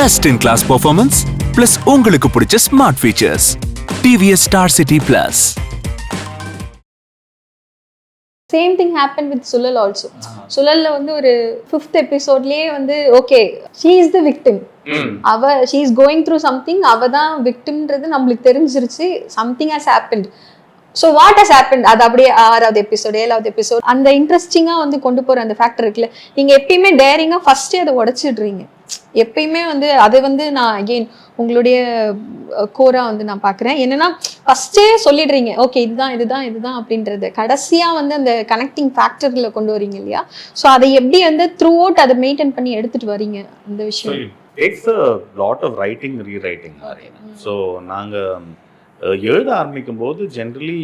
Best in class performance plus உங்களுக்கு பிடிச்ச smart features. TVS Star City Plus. Same thing happened with Suzhal also. Suzhalல வந்து ஒரு 5th எபிசோட்லயே வந்து okay, she is the victim. she is going through something. அவ தான் victimன்றது நம்மளுக்கு தெரிஞ்சிருச்சு. Something has happened. So what has happened? அது அப்படியே 6வது எபிசோட் 7வது எபிசோட் அந்த இன்ட்ரெஸ்டிங்கா வந்து கொண்டு போற அந்த ஃபேக்டர் இருக்குல்ல, நீங்க எப்பயுமே டேரிங்கா ஃபர்ஸ்டே அதை உடைச்சிடுறீங்க. எப்பயுமே வந்து அது வந்து நான் அகெயின் உங்களுடைய கோரா வந்து நான் பாக்குறேன். என்னன்னா ஃபர்ஸ்டே சொல்லிடுறீங்க ஓகே இதுதான் இதுதான் இதுதான் அப்படின்றது, கடைசியா வந்து அந்த கனெக்டிங் ஃபேக்டர்ல கொண்டு வரீங்க இல்லையா? ஸோ அதை எப்படி வந்து த்ரூ அவுட் அதை மெயின்டைன் பண்ணி எடுத்துட்டு வரீங்க அந்த விஷயம்? takes a lot of writing rewriting. So நாங்கள் எழுத ஆரம்பிக்கும் போது ஜென்ரலி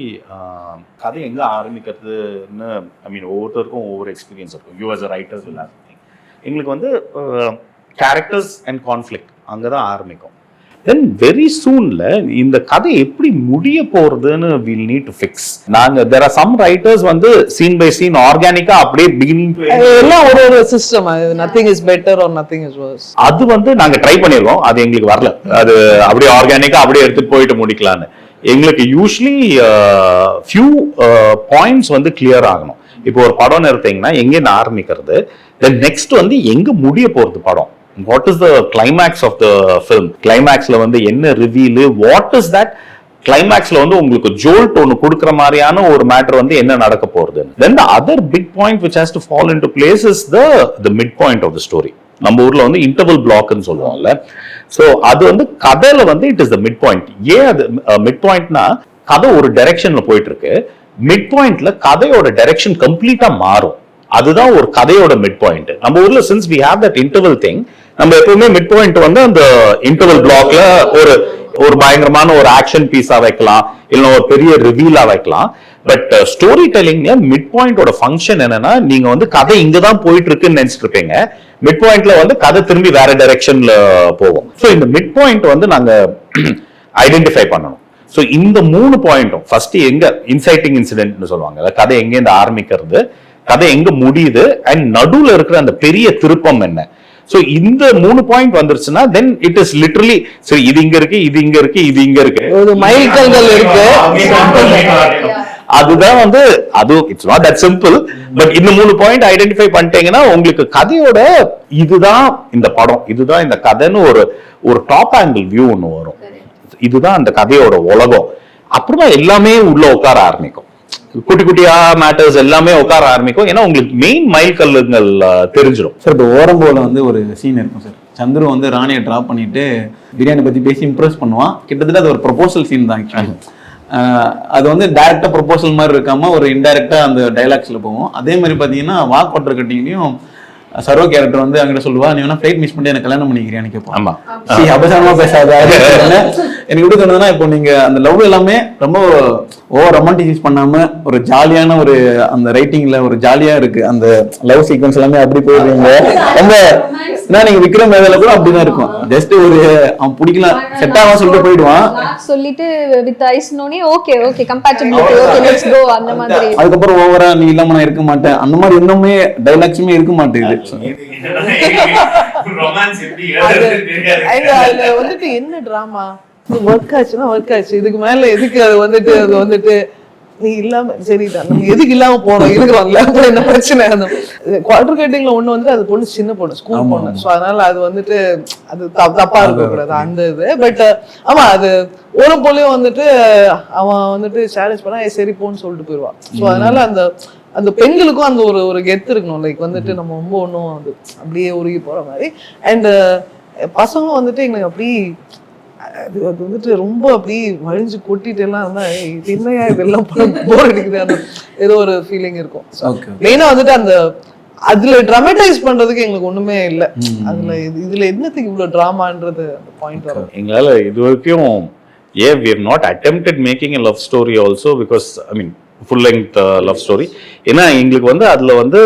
கதை எங்கே ஆரம்பிக்கிறதுன்னு ஒவ்வொருத்தருக்கும் ஒவ்வொரு எக்ஸ்பீரியன்ஸ் இருக்கும். You as a writers will have something. எங்களுக்கு வந்து கேரக்டர்ஸ் அண்ட் கான்ஃப்ளிக்ட் அங்கே தான் ஆரம்பிக்கும். தென் வெரி சூன்ல இந்த கதை எப்படி முடிய போறதுன்னு வில் நீட் டு ஃபிக்ஸ். நாங்க தேர் ஆர் சம் ரைட்டர்ஸ் வந்து சீன் பை சீன் ஆர்கானிக்கா அப்படியே பிகினிங் எல்லாம் ஒரு system. Nothing is better or nothing is worse. அது வந்து நாங்க ட்ரை பண்ணிருக்கோம், அது எங்களுக்கு வரல. அது அப்படியே ஆர்கானிக்கா அப்படியே எடுத்துட்டு போயிட்டு முடிக்கலான்னு. எங்களுக்கு யூஸ்வலி ஃபியூ பாயிண்ட்ஸ் வந்து கிளியர் ஆகணும். இப்போ ஒரு படம் எடுத்தீங்கன்னா எங்கேருந்து ஆரம்பிக்கிறது, தென் நெக்ஸ்ட் வந்து எங்க முடிய போறது படம். What is the climax of the film? Climaxல வந்து என்ன ரிவீல், what is that climaxல வந்து உங்களுக்கு ஜோல்ட் ஒன்னு கொடுக்கிற மாதிரியான ஒரு மேட்டர் வந்து என்ன நடக்க போறது. Then the other big point which has to fall into place is the midpoint of the story. நம்ம ஊர்ல வந்து இன்டர்வல் பிளாக்னு சொல்லுவோம்ல. சோ அது வந்து கதையில வந்து it is the mid point. ஏன் அது மிட் பாயிண்ட்னா, கதை ஒரு டைரக்ஷன்ல போயிட்டு இருக்கு, மிட் பாயிண்ட்ல கதையோட டைரக்ஷன் கம்ப்ளீட்டா மாறும். அதுதான் ஒரு கதையோட மிட் பாயிண்ட். நம்ம ஊர்ல since we have that interval thing, நம்ம எப்பவுமே மிட் பாயிண்ட் வந்து அந்த இன்டர்வல் பிளாக்ல ஒரு பயங்கரமான ஒரு ஆக்ஷன் பீஸா வைக்கலாம், இல்ல ஒரு பெரிய ரிவீலா வைக்கலாம். பட் ஸ்டோரி டெல்லிங்ல மிட் பாயிண்டோட ஃபங்க்ஷன் என்னன்னா, நீங்க வந்து கதை இங்கதான் போயிட்டு இருக்குன்னு நினைச்சிட்டு இருப்பீங்க, மிட் பாயிண்ட்ல வந்து கதை திரும்பி வேற டைரக்ஷன்ல போகும். ஸோ இந்த மிட் பாயிண்ட் வந்து நாங்க ஐடென்டிஃபை பண்ணணும். ஸோ இந்த 3 பாயிண்ட்டும் ஃபர்ஸ்ட் எங்க இன்சைட்டிங் இன்சிடென்ட்னு சொல்லுவாங்க, கதை எங்க இருந்து ஆரம்பிக்கிறது, கதை எங்க முடியுது, அண்ட் நடுவுல இருக்கிற அந்த பெரிய திருப்பம் என்ன. சோ இந்த 3 பாயிண்ட் வந்துருச்சுன்னா தென் இட் இஸ் லிட்டரலி சரி, இது இங்க இருக்கு, இது இங்க இருக்கு, இது இங்க இருக்கு, ஒரு மைல்கல்கள் இருக்கு. அதுதான் வந்து அது it's not that simple. But இந்த 3 பாயிண்ட் ஐடென்டிஃபை பண்ணிட்டீங்கன்னா உங்களுக்கு கதையோட இதுதான் இந்த படம், இதுதான் இந்த கதைன்னு ஒரு டாப் ஆங்கிள் வியூ ஒண்ணு வரும். இதுதான் அந்த கதையோட உலகம். அப்புறமா எல்லாமே உள்ள உட்கார ஆரம்பிக்கும், குட்டி குட்டியா மேட்டர்ஸ் எல்லாமே உட்கார ஆரம்பிக்கும். ஏன்னா உங்களுக்கு மெயின் மைல்கல்லுங்கள் தெரிஞ்சிடும். சார் இப்போ ஓரம்போல வந்து ஒரு சீன் இருக்கும் சார். சந்துரு வந்து ராணியை ட்ராப் பண்ணிட்டு பிரியாணி பத்தி பேசி இம்ப்ரெஸ் பண்ணுவான். கிட்டத்தட்ட அது ஒரு ப்ரொபோசல் சீன் தான் ஆக்சுவலி. அது வந்து டைரக்டா ப்ரொபோசல் மாதிரி இருக்காம ஒரு இன்டைரக்டா அந்த டைலாக்ஸ்ல போவோம். அதே மாதிரி பாத்தீங்கன்னா வாக் வாட்டர் கட்டிங்லையும் சர்வ கேரக்டர் வந்து அங்கிட்ட சொல்லுவா, நீ வேணா ஃபிளைட் மிஸ் பண்ணி எனக்கு கல்யாணம் பண்ணிக்கிறியான்னு கேட்போம். ஆமா, அபசாரமா பேசாத. எனக்கு எப்படி தோணுதுன்னா, இப்போ நீங்க அந்த லவ் எல்லாமே ரொம்ப ரொமான்டிசைஸ் பண்ணாம ஒரு ஜாலியான ஒரு அந்த ரைட்டிங்ல ஒரு ஜாலியா இருக்கு. அந்த லவ் சீக்வன்ஸ் எல்லாமே அப்படி போயிருவீங்க. ரொம்ப நீங்க விக்ரம் வேதல கூட அப்படிதான் இருக்கும். ஜஸ்ட் ஒரு அவன் பிடிக்கலாம் செட் ஆகும் சொல்லிட்டு போயிடுவான், சொல்லிட்டு வித் ஐஸ் நோனே okay okay compatibility okay let's go அந்த மாதிரி. அதுக்கப்புறம் ஓவரா நீ இல்லாம நான் இருக்க மாட்டேன் அந்த மாதிரி இன்னுமே டைலாக்ஸுமே இருக்க மாட்டேங்குது. அதுல வந்துட்டு என்ன டிராமா ஒர்க் ஆச்சுன்னா ஒர்க் ஆச்சு, இதுக்கு மேல எதுக்கு அது வந்துட்டு நீ இல்லாம சரிதான் நம்ம எதுக்கு இல்லாம போனோம் இருக்கிறோம்ல, என்ன பிரச்சனை. அந்த குவார்டர் கட்டிங்ல ஒண்ணு வந்து அது பொண்ணு சின்ன பொண்ணு, ஸ்கூல் பொண்ணு. ஸோ அதனால அது வந்துட்டு அது தப்பா இருக்கக்கூடாது அந்த இது. பட் ஆமா அது ஒரு போலயும் வந்துட்டு அவன் வந்துட்டு சேலஞ்ச் பண்ணா சரி போன்னு சொல்லிட்டு போயிடுவான். ஸோ அதனால அந்த பெண்களுக்கும் அந்த ஒரு கெத்து இருக்கணும். லைக் வந்துட்டு நம்ம ரொம்ப ஒன்றும் அது அப்படியே உருகி போற மாதிரி. அண்ட் பசங்களும் வந்துட்டு எங்களுக்கு அப்படி அது வந்துட்டு ரொம்ப அப்படி வழிஞ்சு கொட்டிட்டு எல்லாம் இருந்தா இது என்னையா இதெல்லாம் போர் அடிக்குது அந்த ஏதோ ஒரு ஃபீலிங் இருக்கும். மெயினா வந்துட்டு அந்த அதுல ட்ராமடைஸ் பண்றதுக்கு எங்களுக்கு ஒண்ணுமே இல்லை. இதுல என்னத்துக்கு இவ்வளவு டிராமான்றது அந்த பாயிண்ட் வரும். எங்களால இது வரைக்கும் we have not attempted making a love story also because full length love story. ஏன்னா எங்களுக்கு வந்து அதுல வந்து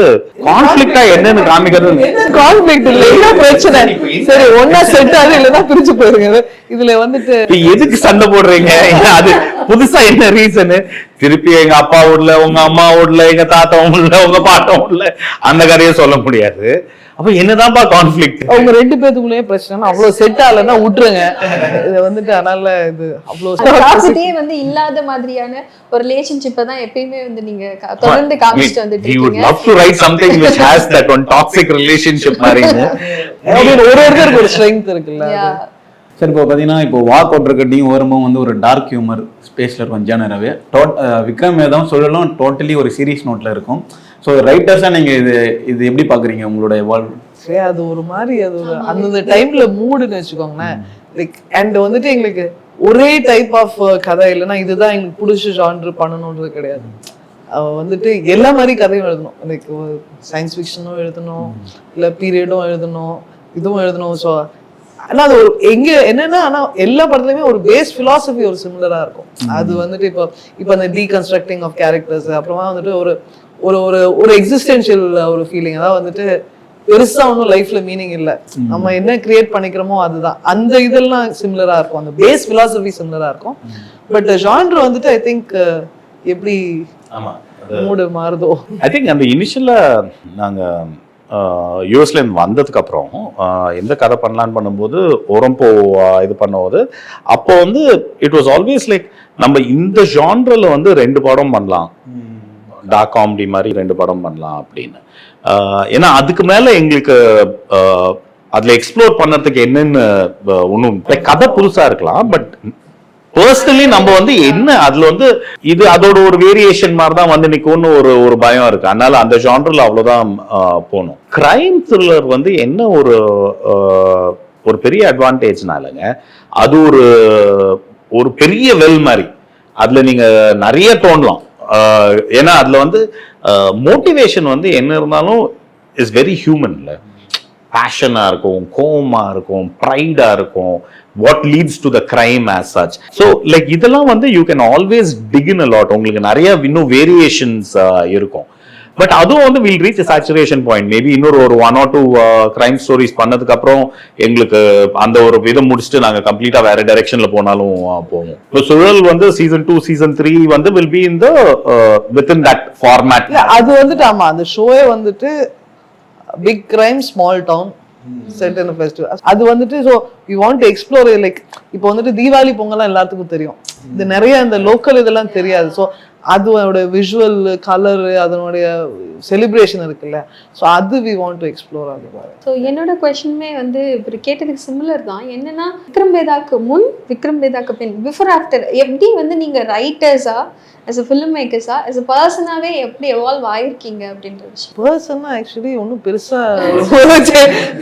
கான்ஃப்ளிக்டா என்னன்னு காமிக்கிறது. கான்ஃப்ளிக்ட் இல்ல, என்ன பிரச்சனை சரி ஒன்னா செட் ஆகுது இல்லன்னா பிரிச்சு போயிருங்க. இதுல வந்துட்டு எதுக்கு சண்டை போடுறீங்க, அது புதுசா என்ன ரீசன், திருப்பி எங்க அப்பா வீட்ல உங்க அம்மா வீட்ல எங்க தாத்தா வீட்ல உங்க பாட்டம் வீட்ல அந்த கதையை சொல்ல முடியாது. அப்ப என்னதான்ப்பா கான்ஃபிளிக்ட்? அவங்க 2 பேத்துக்குள்ளேயே பிரச்சனை, அவ்வளவு செட் ஆகலன்னா விட்டுருங்க இதை வந்துட்டு. அதனால இது அவ்வளவு வந்து இல்லாத மாதிரியான ஒரு ரிலேஷன்ஷிப்பை தான் எப்பயுமே வந்து நீங்க தொடர்ந்து காமிச்சிட்டு வந்துட்டு இருக்கீங்க. You would love to write something which has that one toxic relationship மாதிரிங்க. ஒருத்தருக்கு ஒரு ஸ்ட்ரெங்த் இருக்குல்ல. சரி, இப்போ பார்த்தீங்கன்னா இப்போ வாக் அவுட் கட்டிங் ஓரமும் வந்து ஒரு டார்க் ஹியூமர் ஸ்பேஸில் இருக்கும் ஜேனராகவே. விக்ரம் வேதம் சொல்லலாம் டோட்டலி ஒரு சீரியஸ் நோட்டில் இருக்கும். ஸோ ரைட்டர்ஸாக நீங்கள் இது எப்படி பார்க்குறீங்க உங்களோட எவால்வ்? சரி, அது ஒரு மாதிரி அது ஒரு அந்தந்த டைம்ல மூடுன்னு வச்சுக்கோங்களேன். லைக் அண்ட் வந்துட்டு எங்களுக்கு ஒரே டைப் ஆஃப் கதை இல்லைன்னா இதுதான் எங்களுக்கு பிடிச்ச ஜான்ரு பண்ணணுன்றது கிடையாது. வந்துட்டு எல்லா மாதிரி கதையும் எழுதணும். லைக் சயின்ஸ் ஃபிக்ஷனும் எழுதணும், இல்லை பீரியடும் எழுதணும், இதுவும் எழுதணும். ஸோ ஆனால் அது ஒரு எங்கே என்னன்னா, ஆனால் எல்லா படத்துலையுமே ஒரு பேஸ் ஃபிலாசபி ஒரு சிமிலராக இருக்கும். அது வந்துட்டு இப்போ அந்த டீகன்ஸ்ட்ரக்டிங் ஆஃப் கேரக்டர்ஸ், அப்புறமா வந்துட்டு ஒரு ஒரு ஒரு ஒரு எக்ஸிஸ்டென்ஷியல் ஒரு ஃபீலிங். அதாவது வந்துட்டு பெருசா ஒன்றும் லைஃப்ல மீனிங் இல்லை, நம்ம என்ன கிரியேட் பண்ணிக்கிறோமோ அதுதான். அந்த இதெல்லாம் சிமிலரா இருக்கும், அந்த பேஸ் ஃபிலாசபி சிமிலரா இருக்கும். பட் ஜான்ர் வந்துட்டு ஐ திங்க் எப்படி மூடு மாறுதோ. ஐ திங்க் அந்த இனிஷியலா நாங்க யூஎஸ்ல இருந்து வந்ததுக்கு அப்புறம் எந்த கதை பண்ணலான்னு பண்ணும்போது ஓரம்போ இது பண்ணும்போது அப்போ வந்து இட் வாஸ் ஆல்வேஸ் லைக் நம்ம இந்த ஜான்ரல வந்து 2 படம் பண்ணலாம், டார்க் காமெடி மாதிரி 2 படம் பண்ணலாம் அப்படின்னு. ஏன்னா அதுக்கு மேல எங்களுக்கு அதுல எக்ஸ்ப்ளோர் பண்ணறதுக்கு என்னன்னு ஒன்றும் கதை புதுசா இருக்கலாம், பட் பர்சனலி நம்ம வந்து என்ன அதுல வந்து இது அதோட ஒரு வேரியேஷன் மாதிரி தான் வந்து நிக்கும்னு ஒரு பயம் இருக்கு. அதனால அந்த ஜான்ரல் அவ்வளவுதான் போகணும். கிரைம் த்ரில்லர் வந்து என்ன ஒரு பெரிய அட்வான்டேஜ்னாலங்க, அது ஒரு பெரிய வெல் மாதிரி அதுல நீங்க நிறைய தோணலாம். ஏன்னா அதுல வந்து மோட்டிவேஷன் வந்து என்ன இருந்தாலும் இஸ் வெரி ஹியூமன்ல. பேஷனா இருக்கும், கோவமா இருக்கும், ப்ரைடா இருக்கும், what leads to the crime as such. So like இதெல்லாம் வந்து you can always begin a lot. உங்களுக்கு நிறைய இன்னும் வேரியேஷன்ஸ் இருக்கும். பட் அதுவும் வந்து will reach saturation point. Maybe இன்னொரு 1 or 2 கிரைம் ஸ்டோரிஸ் பண்ணதுக்கு அப்புறம் எங்களுக்கு அந்த ஒரு இதை முடிச்சுட்டு நாங்க கம்ப்ளீட்டா வேற டைரக்ஷன்ல போனாலும் போவோம். இப்போ சுழல் வந்து சீசன் 2 சீசன் 3 வந்து will be in the within that format. அது வந்துட்டு ஆமா, அந்த ஷோயே வந்துட்டு big crime small town set in festival. அது வந்துட்டு so we want to explore. Like இப்போ வந்துட்டு தீபாவளி பொங்கல்லாம் எல்லாத்துக்கும் தெரியும், இது நிறைய இந்த லோக்கல் இதெல்லாம் தெரியாது. ஸோ அதோட விஷுவல் கலர் அதனுடைய செலிப்ரேஷன் இருக்குல்ல, ஸோ அது வி வாண்ட் டு எக்ஸ்ப்ளோர். அது ஸோ என்னோட கொஸ்டினுமே வந்து இப்போ கேட்டதுக்கு சிமிலர் தான். என்னன்னா விக்ரம் வேதாக்கு முன், விக்ரம் வேதாக்கு பின், பிஃபோர் ஆஃப்டர் எப்படி வந்து நீங்க ரைட்டர்ஸா, as a filmmakers-ஆ, as a person-ஆவே எப்படி எவால்வ் ஆயிருக்கீங்க அப்படின்ற விஷயம். பர்சனா ஆக்சுவலி ஒன்றும் பெருசா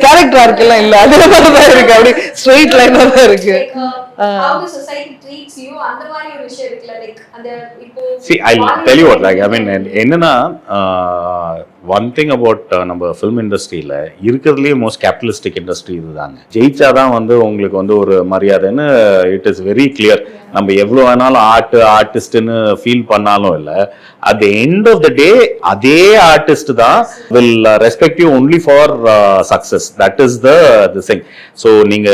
கேரக்டர் ஆர்க்கெல்லாம் இல்லை, அதே மாதிரி தான் இருக்கு, அப்படி ஸ்ட்ரெயிட் லைனா தான் இருக்கு. How the society treats you அந்த மாதிரி ஒரு விஷயம் இருக்குல்ல. லைக் அந்த இப்போ see I'll tell you what, like I mean என்னன்னா one thing about நம்ம ஃபிலிம் இண்டஸ்ட்ரியில இருக்கிறதுலயே மோஸ்ட் கேபிட்டலிஸ்டிக் இண்டஸ்ட்ரி இதுதாங்க. ஜெயிச்சாதான் வந்து உங்களுக்கு வந்து ஒரு மரியாதைன்னு இட் இஸ் வெரி கிளியர். நம்ம எவ்வளவு வேணாலும் ஆர்டிஸ்ட்னு ஃபீல் பண்ணாலும் இல்லை, at the end of the day அதே ஆர்டிஸ்ட் தான் will respect you only for success. That is the thing. So நீங்க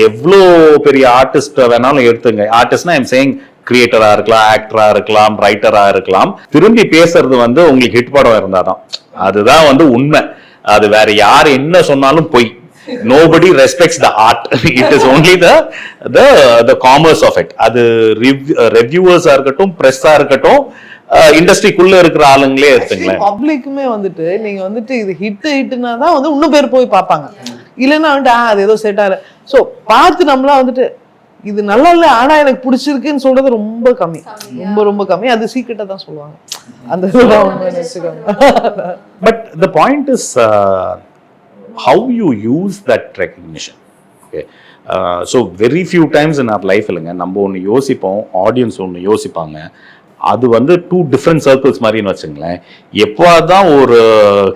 எவ்வளோ பெரிய ஆர்டிஸ்ட் வேணாலும் எடுத்துங்க. ஆர்டிஸ்ட்னா ஐம் சேயிங் கிரியேட்டரா இருக்கலாம், ஆக்டரா இருக்கலாம், ரைட்டரா இருக்கலாம். திரும்பி பேசுறது வந்து உங்களுக்கு ஹிட் படம் இருந்தாதான், அதுதான் வந்து உண்மை. அது வேற யார் என்ன சொன்னாலும் பொய். Nobody respects the art. It is only the commerce of it. அது reviewers ஆ இருக்கட்டும், press ஆ இருக்கட்டும், இண்டஸ்ட்ரிக்குள்ள இருக்கிற ஆளுங்களே எடுத்துங்களேன். பப்ளிக்குமே வந்துட்டு நீங்க வந்துட்டு இது ஹிட்னா தான் வந்து இன்னும் பேர் போய் பார்ப்பாங்க. இல்லைன்னா வந்துட்டு அது ஏதோ செட் ஆகல. ஸோ பார்த்து நம்மளாம் வந்துட்டு இது நல்லா இல்லை ஆனா எனக்கு பிடிச்சிருக்குன்னு சொல்றது ரொம்ப கம்மி, ரொம்ப ரொம்ப கம்மி. அது சீக்கிரட்டா தான் சொல்லுவாங்க. அந்த but the point is how you use that recognition. Okay, so very few times in our life இல்லைங்க, நம்ம ஒன்று யோசிப்போம், ஆடியன்ஸ் ஒன்று யோசிப்பாங்க. அது வந்து 2 different circles மாதிரின்னு வச்சுங்களேன். எப்போதான் ஒரு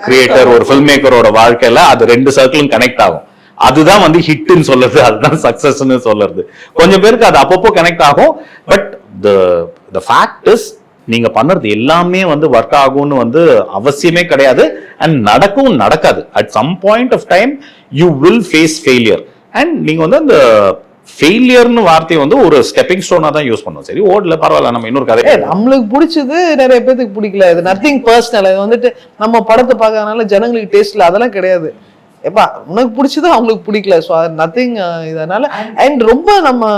கிரியேட்டர் ஒரு ஃபில்ம் மேக்கரோட வாழ்க்கையில அது 2 சர்க்கிளும் கனெக்ட் ஆகும். அதுதான் வந்து ஹிட்னு சொல்றது, அதுதான் சக்சஸ்ன்னு சொல்றது. கொஞ்சம் பேருக்கு அது அப்பப்போ கனெக்ட் ஆகும். பட் the fact is நீங்க பண்றது எல்லாமே வந்து ஒர்க் ஆகும்னு வந்து அவசியமே கிடையாது. அண்ட் நடக்கவும் நடக்காது. At some point of time you will face failure. And நீங்க வந்து அந்த ஃபெயிலியர்னு வார்த்தையை வந்து ஒரு ஸ்டெப்பிங் ஸ்டோனா தான் யூஸ் பண்ணுவோம். சரி ஓடல பரவாயில்ல, நம்ம இன்னொரு கதை. நம்மளுக்கு பிடிச்சது நிறைய பேருக்கு பிடிக்கல, இது நத்திங் பர்சனல். இது வந்துட்டு நம்ம படத்தை பார்க்கறதுனால ஜனங்களுக்கு டேஸ்ட்ல அதெல்லாம் கிடையாது. எப்பா உனக்கு பிடிச்சது அவங்களுக்கு பிடிக்கல. ஸோ நத்திங் இதனால. அண்ட் ரொம்ப நம்ம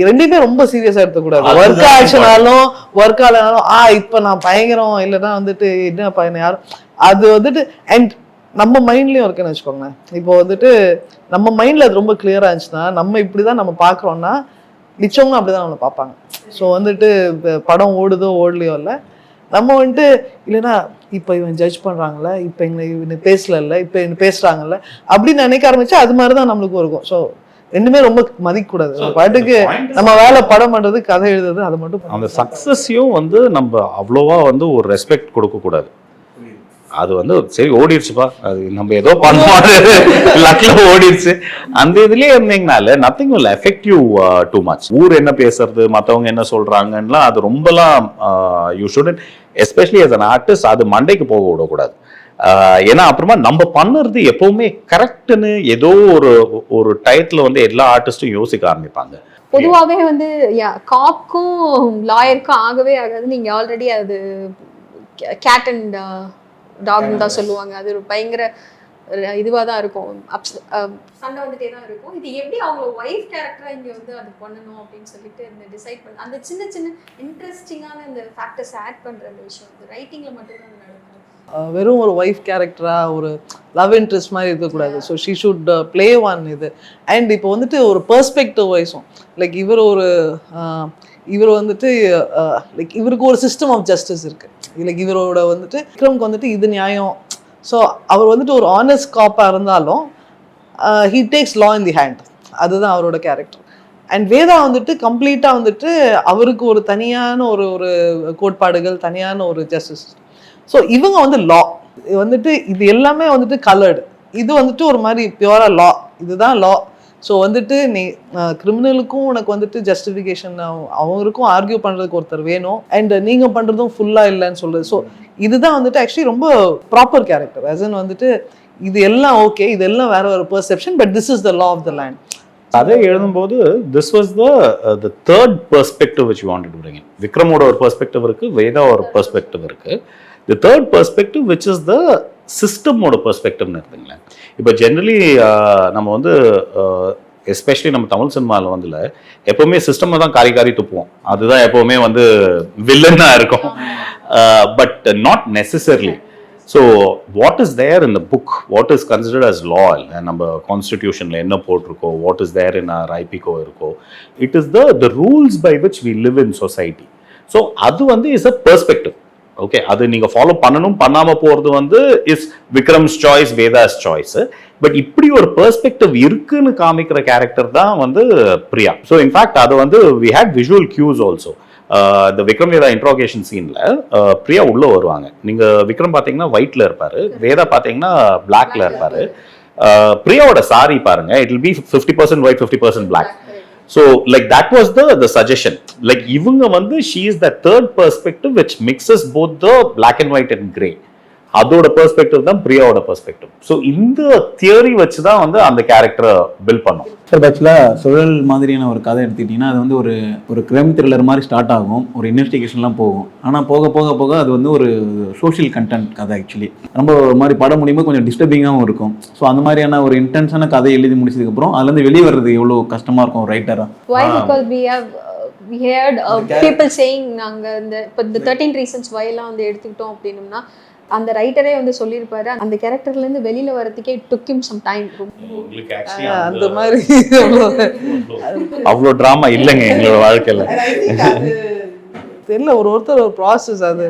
ரெண்டுமே ரொம்ப சீரியஸா எடுத்துக்கூடாது. ஒர்க் ஆச்சுனாலும் ஒர்க் ஆனாலும் இப்ப நான் பயங்கரம் இல்லைன்னா வந்துட்டு என்னப்பா என்ன யாரும் அது வந்துட்டு. அண்ட் நம்ம மைண்ட்லயும் இருக்குன்னு வச்சுக்கோங்க. இப்போ வந்துட்டு நம்ம மைண்ட்ல அது ரொம்ப கிளியரா இருந்துச்சுன்னா நம்ம இப்படிதான் நம்ம பாக்குறோம்னா மிச்சவங்களும் அப்படிதான் நம்மளை பார்ப்பாங்க. ஸோ வந்துட்டு படம் ஓடுதோ ஓடலையோ இல்லை, நம்ம வந்துட்டு இல்லைன்னா இப்போ இவன் ஜட்ஜ் பண்றாங்கல்ல, இப்போ இவனை பேசல, இப்போ இவன் பேசுறாங்கல்ல அப்படின்னு நினைக்க ஆரம்பிச்சா அது மாதிரிதான் நம்மளுக்கும் இருக்கும். ஸோ ரெண்டுமே ரொம்ப மதிக்க கூடாது. பாட்டுக்கு நம்ம வேலை படம் பண்றது கதை எழுதுறது அது மட்டும். அந்த சக்சஸையும் வந்து நம்ம அவ்வளோவா வந்து ஒரு ரெஸ்பெக்ட் கொடுக்க கூடாது. அது வந்து சரி ஓடிடுச்சுப்பா, அது நம்ம ஏதோ பண்ணுவோம் லக்ல ஓடிடுச்சு அந்த இதுலயே இருந்தீங்கனால nothing will affect you too much. ஊர் என்ன பேசுறது, மற்றவங்க என்ன சொல்றாங்கன்னா அது ரொம்பலாம் you shouldn't, especially as an artist அது மண்டைக்கு போக விடக்கூடாது. ஏன்னா அப்புறமா நம்ம பண்ணுறது எப்பவுமே கரெக்டுன்னு ஏதோ ஒரு டயத்துல வந்து எல்லா ஆர்டிஸ்டும் யோசிக்க ஆரம்பிப்பாங்க. பொதுவாகவே வந்து காப்க்கும் லாயருக்கும் ஆகவே ஆகாது. நீங்க ஆல்ரெடி அது கேட் அண்ட் டாக்னு தான் சொல்லுவாங்க. அது ஒரு பயங்கர இதுவாக தான் இருக்கும், சண்டை வந்துட்டே தான் இருக்கும். இது எப்படி அவங்க ஒய்ஃப் கேரக்டராக இங்கே வந்து அது பண்ணணும் அப்படின்னு சொல்லிட்டு இந்த டிசைட் பண்ண அந்த சின்ன சின்ன இன்ட்ரெஸ்டிங்கான இந்த ஃபேக்டர்ஸ் ஆட் பண்ணுற அந்த விஷயம் வந்து ரைட்டிங்கில் மட்டும்தான் நடக்கும். வெறும் ஒரு ஒய்ஃப் கேரக்டரா ஒரு லவ் இன்ட்ரெஸ்ட் மாதிரி இருக்கக்கூடாது. So she should play one இது. அண்ட் இப்போ வந்துட்டு ஒரு பெர்ஸ்பெக்டிவ் வைஸும் லைக் இவர் வந்துட்டு லைக் இவருக்கு ஒரு சிஸ்டம் ஆஃப் ஜஸ்டிஸ் இருக்கு. லைக் இவரோட வந்துட்டு விக்ரம்க்கு வந்துட்டு இது நியாயம். ஸோ அவர் வந்துட்டு ஒரு ஆனஸ்ட் காப்பாக இருந்தாலும் he takes law in the hand. அதுதான் அவரோட கேரக்டர். அண்ட் வேதா வந்துட்டு கம்ப்ளீட்டாக வந்துட்டு அவருக்கு ஒரு தனியான ஒரு கோட்பாடுகள், தனியான ஒரு ஜஸ்டிஸ். ஸோ இவங்க வந்து லா வந்துட்டு இது எல்லாமே வந்துட்டு கலர்டு. இது வந்துட்டு ஒரு மாதிரி பியூரா லா, இதுதான் லா. ஸோ வந்துட்டு நீ கிரிமினலுக்கும் உனக்கு வந்துட்டு ஜஸ்டிஃபிகேஷன், அவங்களுக்கும் ஆர்கியூ பண்ணுறதுக்கு ஒருத்தர் வேணும். அண்ட் நீங்கள் பண்ணுறதும் ஃபுல்லாக இல்லைன்னு சொல்கிறது. ஸோ இதுதான் வந்துட்டு ஆக்சுவலி ரொம்ப ப்ராப்பர் கேரக்டர். அஸ் வந்துட்டு இது எல்லாம் ஓகே, இதெல்லாம் வேற ஒரு perception, but this is the law of the land. அதை எழுதும்போது this was the third perspective which you wanted to bring in. விக்ரமோட ஒரு பெர்ஸ்பெக்டிவ் இருக்கு, வேதா ஒரு பெர்ஸ்பெக்டிவ் இருக்கு. The third perspective which is the சிஸ்டமோட பெர்ஸ்பெக்டிவ்னு இருக்குங்களேன். இப்போ ஜென்ரலி நம்ம வந்து எஸ்பெஷலி நம்ம தமிழ் சினிமாவில் வந்துல எப்பவுமே சிஸ்டம் தான் காரி துப்புவோம். அதுதான் எப்பவுமே வந்து வில்லனாக இருக்கும். But not necessarily. So what is there in the book, what is considered as law, நம்ம கான்ஸ்டிடியூஷனில் என்ன போட்டிருக்கோ, what is there in our ஐபிகோ இருக்கோ, it is the rules by which we live in society. So அது வந்து is a perspective. Okay, அது நீங்க ஃபாலோ பண்ணணும், பண்ணாம போறது வந்து is Vikram's choice, Vedas choice. But இப்படி ஒரு பெர்ஸ்பெக்டிவ் இருக்குன்னு காமிக்கிற கேரக்டர் தான் வந்து பிரியா. ஸோ இன்ஃபேக்ட் அது வந்து வி ஹேட் விஷுவல் கியூஸ் ஆல்சோ. இந்த விக்ரம் வேதா இன்ட்ரோகேஷன் சீன்ல பிரியா உள்ள வருவாங்க. நீங்க விக்ரம் பாத்தீங்கன்னா ஒயிட்ல இருப்பாரு, வேதா பாத்தீங்கன்னா பிளாக்ல இருப்பாரு. பிரியாவோட சாரி பாருங்க, it will be 50% white 50% black. So like that was the suggestion. Like இவங்க வந்து she is the third perspective which mixes both the black and white and grey. அதோட பெர்ஸ்பெக்டிவ் தான் பிரியாவோட பெர்ஸ்பெக்டிவ். ஸோ இந்த தியரி வச்சு தான் வந்து அந்த கேரக்டரை பில்ட் பண்ணோம். சார் ஆக்சுவலாக சுழல் மாதிரியான ஒரு கதை எடுத்துக்கிட்டிங்கன்னா அது வந்து ஒரு கிரைம் த்ரில்லர் மாதிரி ஸ்டார்ட் ஆகும், ஒரு இன்வெஸ்டிகேஷன்லாம் போகும். ஆனால் போக போக போக அது வந்து ஒரு சோஷியல் கண்டென்ட் கதை. ஆக்சுவலி ரொம்ப ஒரு மாதிரி படம் முடியும்போது கொஞ்சம் டிஸ்டர்பிங்காகவும் இருக்கும். ஸோ அந்த மாதிரியான ஒரு இன்டென்ஸான கதை எழுதி முடிச்சதுக்கப்புறம் அதுலேருந்து வெளியே வர்றது எவ்வளோ கஷ்டமாக இருக்கும் ரைட்டரா? Why? Because we heard people saying நாங்கள் இந்த 13 reasons why எல்லாம் வந்து எடுத்துக்கிட்டோம் அப்படின்னோம்னா அந்த ரைட்டரே வந்து சொல்லியிருப்பாரு அந்த கேரக்டர்ல இருந்து வெளியில வரதுக்கே took him some time. அந்த மாதிரி அவ்வளோ டிராமா இல்லைங்க எங்களோட வாழ்க்கையில. தெரியல, ஒருத்தர் ஒரு ப்ராசஸ். அது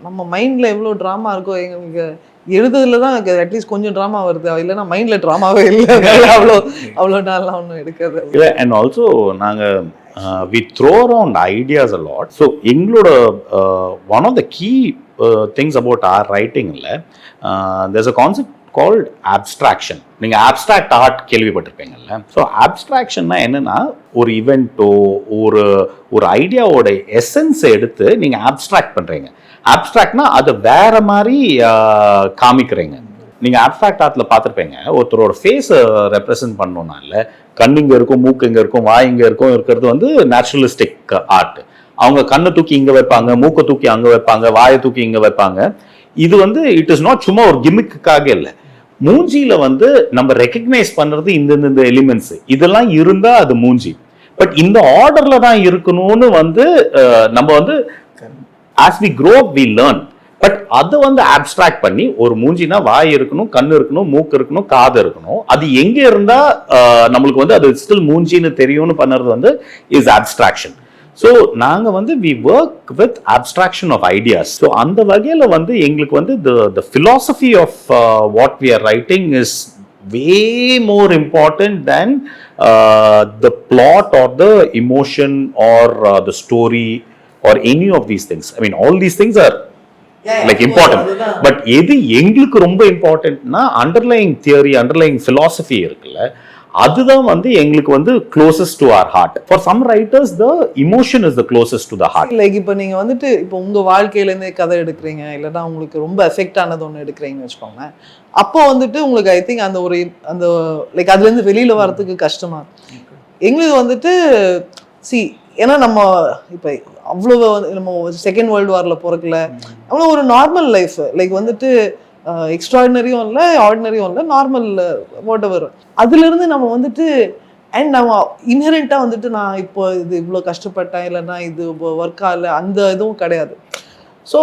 நம்ம மைண்ட்ல எவ்வளோ ட்ராமா இருக்கோ எங்களுக்கு எழுதுறதுல தான் அட்லீஸ்ட் கொஞ்சம் ட்ராமா வருது, இல்லைன்னா மைண்ட்ல ட்ராமாவே இல்லை. அவ்வளோ நாள்லாம் ஒன்றும் எடுக்காது. இல்லை, அண்ட் ஆல்சோ நாங்கள் we throw around ideas a lot. So எங்களோட one of the key things about our writing இல்ல, there's a concept called abstraction. நீங்க abstract art கேள்விப்பட்டிருப்பீங்கல்ல. ஸோ abstractionனா என்னன்னா ஒரு இவெண்ட்டோ ஒரு ஐடியாவோட எசன்ஸை எடுத்து நீங்க abstract பண்றீங்க. abstractனா அதை வேற மாதிரி காமிக்கிறீங்க. நீங்க abstract ஆர்ட்ல பார்த்துருப்பீங்க, ஒருத்தரோட ஃபேஸை ரெப்ரசென்ட் பண்ணணும்னால கண்ணு இங்க இருக்கும், மூக்கு இங்க இருக்கும், வாய் இங்க இருக்கும் இருக்கிறது வந்து நேச்சுரலிஸ்டிக் ஆர்ட். அவங்க கண்ணை தூக்கி இங்க வைப்பாங்க, மூக்கை தூக்கி அங்க வைப்பாங்க, வாயை தூக்கி இங்க வைப்பாங்க. இது வந்து இட் இஸ் நாட் சும்மா ஒரு கிமிக்குக்காக இல்லை, மூஞ்சியில வந்து நம்ம ரெக்கக்னைஸ் பண்றது இந்த எலிமெண்ட்ஸ் இதெல்லாம் இருந்தா அது மூஞ்சி. பட் இந்த ஆர்டர்ல தான் இருக்கணும்னு வந்து நம்ம வந்து as we grow up we learn. But அதை வந்து ஆப்ஸ்ட்ராக்ட் பண்ணி ஒரு மூஞ்சினா வாய் இருக்கணும், கண்ணு இருக்கணும், மூக்கு இருக்கணும், காது இருக்கணும், அது எங்க இருந்தா நம்மளுக்கு வந்து அது ஸ்டில் மூஞ்சின்னு தெரியும்னு பண்ணுறது வந்து இஸ் ஆப்ஸ்ட்ராக்ஷன். ஸோ நாங்கள் வந்து we work with abstraction of ideas. So அந்த வகையில் வந்து எங்களுக்கு வந்து the philosophy of what we are writing is way more important than the plot or the emotion or the story or any of these things. I mean, all these things are like important. But எது எங்களுக்கு ரொம்ப இம்பார்ட்டன்ட்னா underlying theory, underlying philosophy இருக்குல்ல, அதுதான் வந்து எங்களுக்கு வந்து closest to our heart. For some writers the emotion is the closest to the heart. Like இப்போ நீங்க வந்துட்டு இப்போ உங்க வாழ்க்கையிலேருந்தே கதை எடுக்கிறீங்க, இல்லைன்னா உங்களுக்கு ரொம்ப எஃபெக்ட் ஆனது ஒன்று எடுக்கிறீங்கன்னு வச்சுக்கோங்க. அப்போ வந்துட்டு உங்களுக்கு ஐ திங்க் அந்த லைக் அதுலேருந்து வெளியில வரதுக்கு கஷ்டமா இருக்கும். எங்களுக்கு வந்துட்டு ஏன்னா நம்ம இப்போ அவ்வளோ நம்ம செகண்ட் வேர்ல்டு வாரில் பிறக்கல, அவ்வளோ ஒரு நார்மல் லைஃப், லைக் வந்துட்டு எக்ஸ்ட்ராடினரியும் இல்லை, ஆர்டினரியும் இல்லை, நார்மல் வாட் எவர். அதுலேருந்து நம்ம வந்துட்டு அண்ட் நம்ம இன்ஹெரண்டாக வந்துட்டு நான் இப்போ இது இவ்வளோ கஷ்டப்பட்டேன், இல்லைன்னா இது ஒர்க் ஆகலை, அந்த இதுவும் கிடையாது. So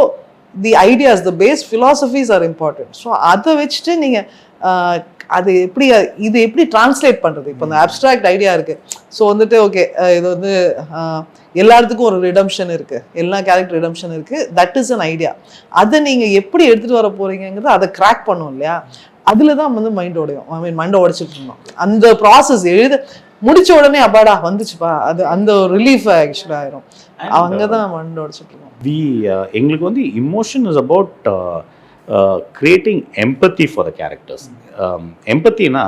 the ideas, the base philosophies are important. So அதை வச்சுட்டு நீங்கள் அது இது எப்படி டிரான்ஸ்லேட் பண்ணுறது? இப்போ அந்த அப்ட்ராக்ட் ஐடியா இருக்குது. ஸோ வந்துட்டு ஓகே, இது வந்து எல்லாத்துக்கும் ஒரு ரிடம்ஷன் இருக்குது, எல்லா கேரக்டர் ரிடம்ஷன் இருக்குது, தட் இஸ் அன் ஐடியா. அதை நீங்கள் எப்படி எடுத்துகிட்டு வர போகிறீங்கிறது அதை கிராக் பண்ணும் இல்லையா? அதில் தான் வந்து மைண்ட் உடையும். ஐ மீன் மண்டை உடைச்சிட்டு இருந்தோம். அந்த ப்ராசஸ் முடிச்ச உடனே அப்பாடா வந்துச்சுப்பா, அது அந்த ஒரு ரிலீஃப் ஆக்சுவலாக ஆயிரும். அங்கே தான் மண்டை உடைச்சிட்டு இருக்கோம். எங்களுக்கு வந்து emotion is about creating empathy for the characters. எம்பத்தினா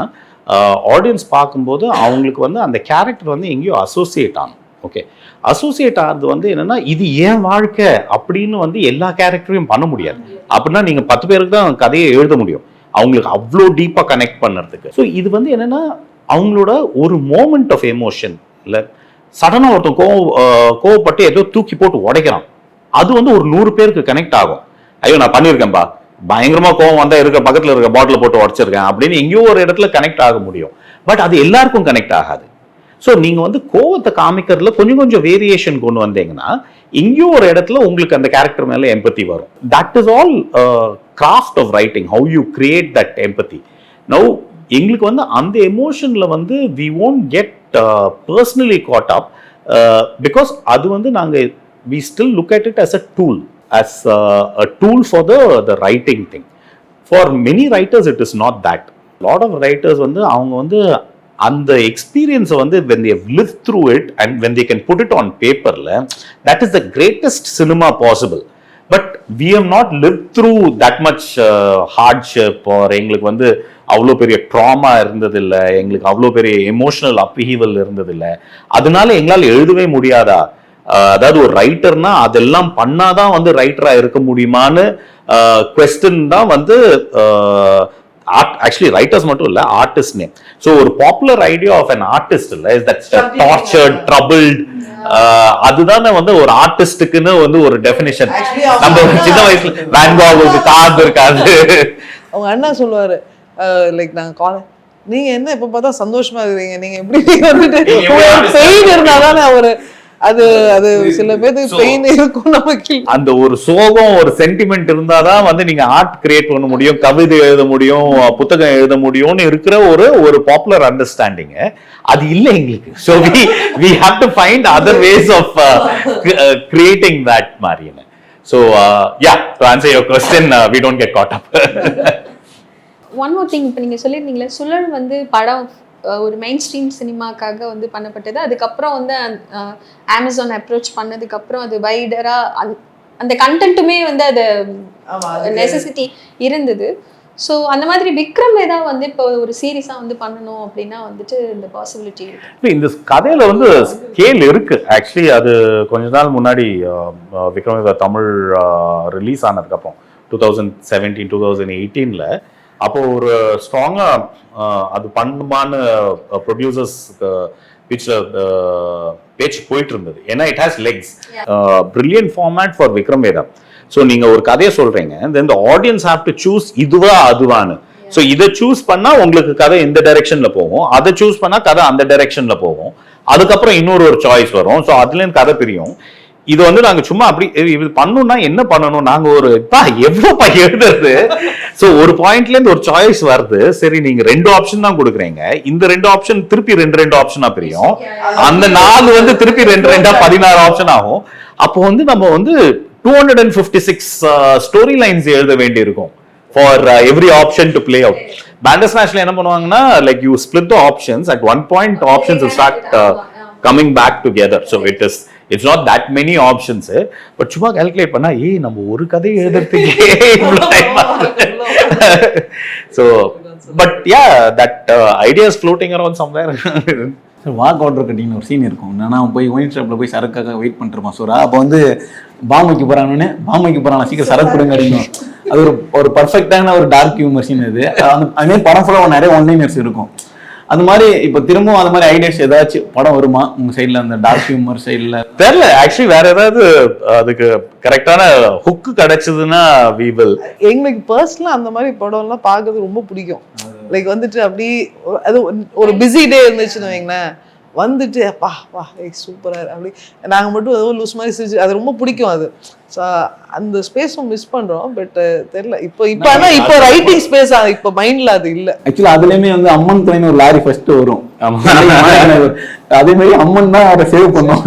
ஆடியன்ஸ் பார்க்கும்போது அவங்களுக்கு வந்து அந்த கேரக்டர் வந்து எங்கேயோ அசோசியேட் ஆகும். ஓகே, அசோசியேட் ஆகிறது வந்து என்னன்னா இது ஏன் வாழ்க்கை அப்படின்னு வந்து எல்லா கேரக்டரையும் பண்ண முடியாது. அப்படின்னா நீங்க 10 பேருக்கு தான் கதையை எழுத முடியும், அவங்களுக்கு அவ்வளோ டீப்பா கனெக்ட் பண்ணுறதுக்கு. ஸோ இது வந்து என்னன்னா அவங்களோட ஒரு மோமெண்ட் ஆஃப் எமோஷன். இல்லை சடனாக ஒருத்தன் கோவப்பட்டு ஏதோ தூக்கி போட்டு உடைக்கிறான், அது வந்து ஒரு 100 பேருக்கு கனெக்ட் ஆகும். ஐயோ நான் பண்ணியிருக்கேன்பா, பயங்கரமா கோவம் வந்தா இருக்க பக்கத்துல இருக்க பாட்டில் போட்டு உடச்சிருக்கேன் அப்படின்னு எங்கேயோ ஒரு இடத்துல கனெக்ட் ஆக முடியும். பட் அது எல்லாருக்கும் கனெக்ட் ஆகாது. ஸோ நீங்க வந்து கோவத்தை காமிக்கிறதுல கொஞ்சம் வேரியேஷன் கொண்டு வந்தீங்கன்னா எங்கேயோ ஒரு இடத்துல உங்களுக்கு அந்த கேரக்டர் மேல எம்பத்தி வரும். That is all craft of writing, how you create that empathy. Now எங்களுக்கு வந்து அந்த எமோஷன்ல வந்து we won't get personally caught up because அது வந்து நாங்க we still look at it as a tool, as a tool for the writing thing. For many writers it is not that. Lot of writers வந்து அவங்க வந்து அந்த எக்ஸ்பீரியன்ஸை வந்து when they have lived through it and when they can put it on paperல, that is the greatest cinema possible. But we have not lived through that much hardship, or எங்களுக்கு வந்து அவ்வளோ பெரிய ட்ராமா இருந்ததில்லை, எங்களுக்கு அவ்வளோ பெரிய எமோஷனல் அப்ஹீவல் இருந்ததில்லை, அதனால எங்களால் எழுதவே முடியாதா? அதாவது ஒரு ரைட்டர்னா அதெல்லாம் பண்ணாதான் வந்து ரைட்டரா இருக்க முடியுமான்னு குவெஸ்டன் தான் வந்து ஆக்சுவலி ரைட்டர்ஸ் மட்டும் இல்ல, ஆர்டிஸ்ட் நேம். ஸோ ஒரு popular idea of an artist இல்ல இஸ் தட் டார்ச்சர்ட், ட்ரபிள்ட். அதுதானே வந்து ஒரு ஆர்டிஸ்டுக்குன்னு வந்து ஒரு டெஃபினிஷன். நம்ம சின்ன வயசுல வேன்காகுக்கு காது இருக்காது. அவங்க அண்ணா சொல்லுவாரு, லைக் நாங்க நீங்க என்ன எப்ப பார்த்தா சந்தோஷமா இருக்கீங்க, நீங்க எப்படி வந்துட்டு பெயின் இருந்தாதானே அவரு அது அது சில பேருக்கு பெயின் இருக்கும். நமக்கு அந்த ஒரு சோகம், ஒரு சென்டிமெண்ட் இருந்தாதான் வந்து நீங்க ஆர்ட் கிரியேட் பண்ண முடியும், கவிதை எழுத முடியும், புத்தகம் எழுத முடியும்னு இருக்கிற ஒரு பாப்புலர் அண்டர்ஸ்டாண்டிங் அது இல்லை எங்களுக்கு. So we have to find other ways of creating that மாதிரின்னு. So yeah, to answer your question, we don't get caught up. One more thing, இப்போ நீங்கள் சொல்லியிருந்தீங்களே சுழல் வந்து படம் ஒரு மெயின் ஸ்ட்ரீம் சினிமாக்காக வந்து பண்ணப்பட்டது. அதுக்கப்புறம் வந்து அமேசான் அப்ரோச் பண்ணதுக்கப்புறம் அது வைடராக அந்த கண்டென்ட்டுமே வந்து அது நெசசிட்டி இருந்தது. ஸோ அந்த மாதிரி விக்ரம் வேதா வந்து இப்போ ஒரு சீரீஸாக வந்து பண்ணணும் அப்படின்னா வந்துட்டு இந்த பாசிபிலிட்டி இருக்கு. இந்த கதையில வந்து ஸ்கேல் இருக்கு. ஆக்சுவலி அது கொஞ்ச நாள் முன்னாடி விக்ரம் வேதா தமிழ் ரிலீஸ் ஆனதுக்கப்புறம் 2017, 2018ல அப்போ ஒரு ஸ்ட்ராங்கா அது பண்ணுமான்னு ப்ரொடியூசர்ஸ் பேச்சு போயிட்டு இருந்தது. ஏன்னா it has legs, brilliant format for Vikram Vedha. So நீங்க ஒரு கதையை சொல்றீங்க, then the audience have to choose இதுவா அதுவான்னு. ஸோ இதை சூஸ் பண்ணா உங்களுக்கு கதை இந்த டைரக்ஷன்ல போகும், அதை சூஸ் பண்ணா கதை அந்த டைரக்ஷன்ல போகும், அதுக்கப்புறம் இன்னொரு சாய்ஸ் வரும். ஸோ அதுல கதை பிரியும். இது வந்து நாங்க சும்மா அப்படி இது பண்ணணும்னா என்ன பண்ணணும், நாங்க ஒரு எவ்வளவு எழுதுறது. சோ ஒரு பாயிண்ட்ல இருந்து ஒரு சாய்ஸ் வருது, சரி நீங்க 2 ஆப்ஷன் தான் கொடுக்குறீங்க, இந்த 2 ஆப்ஷன் திருப்பி 2 ஆப்ஷனா பிரியும், அந்த 4 வந்து திருப்பி 2 16 ஆப்ஷன் ஆகும். அப்போ வந்து நம்ம வந்து 256 ஸ்டோரி லைன்ஸ் எழுத வேண்டி இருக்கும் for every option to play out. பேண்டர்ஸ்நாஷ்ல என்ன பண்ணுவாங்கன்னா, like you split the options, at one point options start coming back together. So it's not that many options, but சும்மா கால்குலேட் பண்ணா நம்ம ஒரு கதை எழுதுறதுக்கே இவ்வளவு டைம் ஆகுது. So but yeah, that idea is floating around somewhere. Walk order கட்டிங்கன்னு ஒரு scene இருக்கும். என்னன்னா போய் ஒயின் ஷாப்ல போய் சரக்காக வெயிட் பண்ணிருப்பான் சோரா. அப்போ வந்து பாம் வைக்க போறான்னு, பாம் வைக்க போறான், சீக்கிரம் சரக்கு கொடுங்க அப்படிங்கும். அது ஒரு பர்ஃபெக்டான ஒரு டார்க் ஹியூமர் சீன். அது அதுமாதிரி படம் ஃபுல்லாக நிறைய ஒன்லைனர்ஸ் இருக்கும். அது மாதிரி இப்போ திரும்பவும் அது மாதிரி ஐடியாஸ் ஏதாச்சும் படம் வருமா உங்க சைட்ல, அந்த டார்க் ஹியூமர் சைட்ல? தெரியல, ஆக்சுவலி வேற ஏதாவது அதுக்கு கரெக்டான ஹுக்கு கிடைச்சதுன்னா we will. எங்களுக்கு பர்சனலா அந்த மாதிரி படம் எல்லாம் பார்க்கறது ரொம்ப பிடிக்கும். லைக் வந்துட்டு அப்படி அது ஒரு பிஸி டே இருந்துச்சுன்னு வைங்களேன், வந்துட்டு அப்பா வா சூப்பரா அப்படி நாங்கள் மட்டும் ஏதோ லூஸ் மாதிரி சிரிச்சு, அது ரொம்ப பிடிக்கும். அது ஸோ அந்த ஸ்பேஸும் மிஸ் பண்றோம். பட் தெரியல இப்போ ஆனால் இப்போ ரைட்டிங் ஸ்பேஸ் இப்போ மைண்ட்ல அது இல்லை. ஆக்சுவலா அதுலயுமே வந்து அம்மன் துணைன்னு ஒரு லாரி ஃபர்ஸ்ட் வரும். அதே மாதிரி அம்மன் தான் அதை சேவ் பண்ணோம்.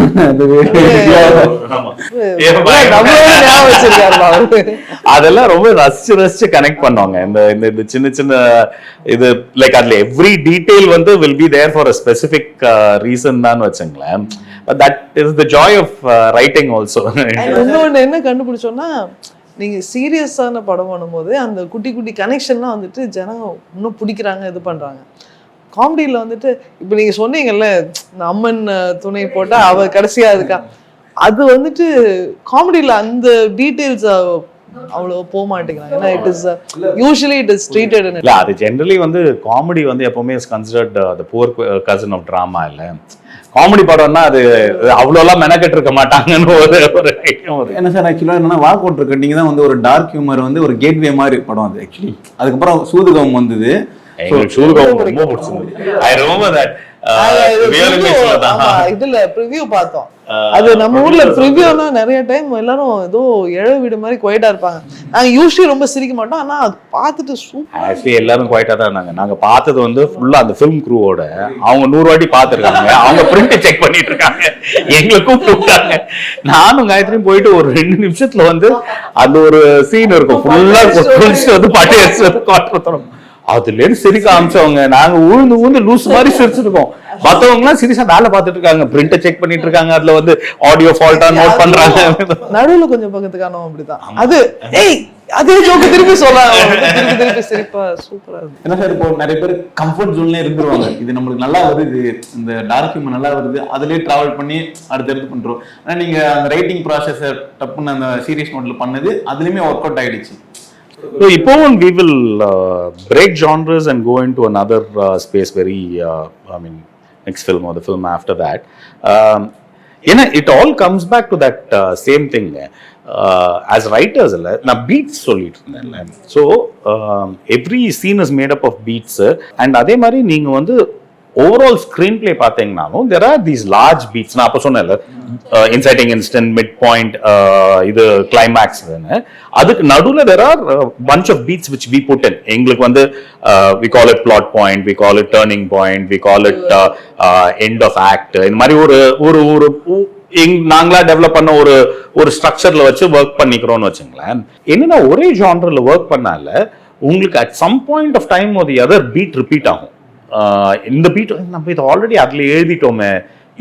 அதெல்லாம் ரொம்ப ரசிச்சு கனெக்ட் பண்ணுவாங்க. இந்த சின்ன சின்ன இது லைக் அதுல எவ்ரி டீடைல் வந்து will be there for a specific reason தான் வச்சுங்களேன். But that is the joy of writing also. இன்னொன்று என்ன கண்டுபிடிச்சோம்னா, நீங்க சீரியஸான படம் பண்ணும்போது அந்த குட்டி குட்டி கனெக்ஷன்லாம் வந்துட்டு ஜனங்க இன்னும் பிடிக்கிறாங்க, இது பண்றாங்க. காமெடியில் வந்துட்டு இப்போ நீங்கள் சொன்னீங்கல்ல, இந்த அம்மன் துணை போட்டால் அவ கடைசியாக இருக்கா, அது வந்துட்டு காமெடியில் அந்த டீட்டெயில்ஸ் அவ்வளோ போக மாட்டேங்கிறாங்க. ஏன்னா it is usually it is treated in. இல்லை, அது ஜென்ரலி வந்து காமெடி வந்து எப்பவுமே is considered the poor cousin of drama. இல்லை காமெடி படம்னா அது அவ்வளோலாம் மெனக்கெட்டு இருக்க மாட்டாங்கன்னு ஒரு என்ன சார். ஆக்சுவலாக என்னன்னா வாக் அவுட் கட்டிங் தான் வந்து ஒரு டார்க் ஹியூமர் வந்து ஒரு கேட்வே மாதிரி படம் அது. ஆக்சுவலி அதுக்கப்புறம் சூதுகம் வந்தது. ரொம்ப பிடிச்சிருந்தது. I remember that. இதுல ப்ரிவியூ பார்த்தோம். அது நம்ம ஊர்ல ப்ரிவியூனா நிறைய டைம் எல்லாரும் ஏதோ இழவு வீடு மாதிரி குவைட்டா இருப்பாங்க. நாங்க யூஸ்வலி ரொம்ப சிரிக்க மாட்டோம், ஆனா அது பார்த்துட்டு சூப்பர். ஆக்சுவலி எல்லாரும் குவைட்டா தான் இருந்தாங்க. நாங்க பார்த்தது வந்து ஃபுல்லா அந்த ஃபிலிம் க்ரூவோட அவங்க 100 வாட்டி பார்த்துருக்காங்க. அவங்க பிரிண்ட் செக் பண்ணிட்டு இருக்காங்க, எங்களை கூப்பிட்டாங்க. நானும் காயத்ரியும் போயிட்டு ஒரு 2 நிமிஷத்துல வந்து அந்த ஒரு சீன் இருக்கும், ஃபுல்லா வந்து பாட்டு எடுத்து காட்டுறோம். அதுல இருந்து சிரிக்க ஆரம்பிச்சவங்க, நாங்க ஊந்து லூஸ் மாதிரி சிரிச்சிருக்கோம். மத்தவங்க எல்லாம் சீரியஸா வேலை பார்த்துட்டு இருக்காங்க, பிரிண்ட செக் பண்ணிட்டு இருக்காங்க, அதுல வந்து ஆடியோ ஃபால்ட்டா நோட் பண்றாங்க. நடுவுல கொஞ்சம் பக்கத்துக்கான அப்படிதான் அது. அதே ஜோக்கு திருப்பி திருப்பி சிரிப்பா சூப்பரா இருக்கு. என்ன சார், இப்போ நிறைய பேர் கம்ஃபர்ட் ஜோன்ல இருந்துருவாங்க. இது நம்மளுக்கு நல்லா வருது, இந்த டார்க் ஹியூமர் நல்லா வருது, அதுலயே டிராவல் பண்ணி அடுத்தடுத்து பண்றோம். ஆனா நீங்க அந்த ரைட்டிங் ப்ராசஸ் டப்புன்னு அந்த சீரியஸ் மோட்ல பண்ணது அதுலயுமே ஒர்க் அவுட் ஆயிடுச்சு. So, we will break genres and go into another space very, next film or the film after that. It all comes back to that same thing. As writers, na beats sollitrundhen. So, every scene is made up of beats. And adhe mari neenga vandu overall screenplay பார்த்தீங்கன்னாலும் there are these large beats. நான் அப்போ சொன்னேன்ல, inciting incident, midpoint, இது climax. அதுக்கு நடுவில் there are bunch of beats which we put in. எங்களுக்கு வந்து we call it plot point, we call it turning point, we call it end of act. இந்த மாதிரி ஒரு நாங்களா டெவலப் பண்ண ஒரு ஸ்ட்ரக்சர்ல வச்சு ஒர்க் பண்ணிக்கிறோம்னு வச்சுங்களேன். என்னன்னா ஒரே ஜானர்ல ஒர்க் பண்ணால உங்களுக்கு at some point of time or the other beat repeat ஆகும். இந்த பீட் நம்ம இது ஆல்ரெடி அதுல எழுதிட்டோமே,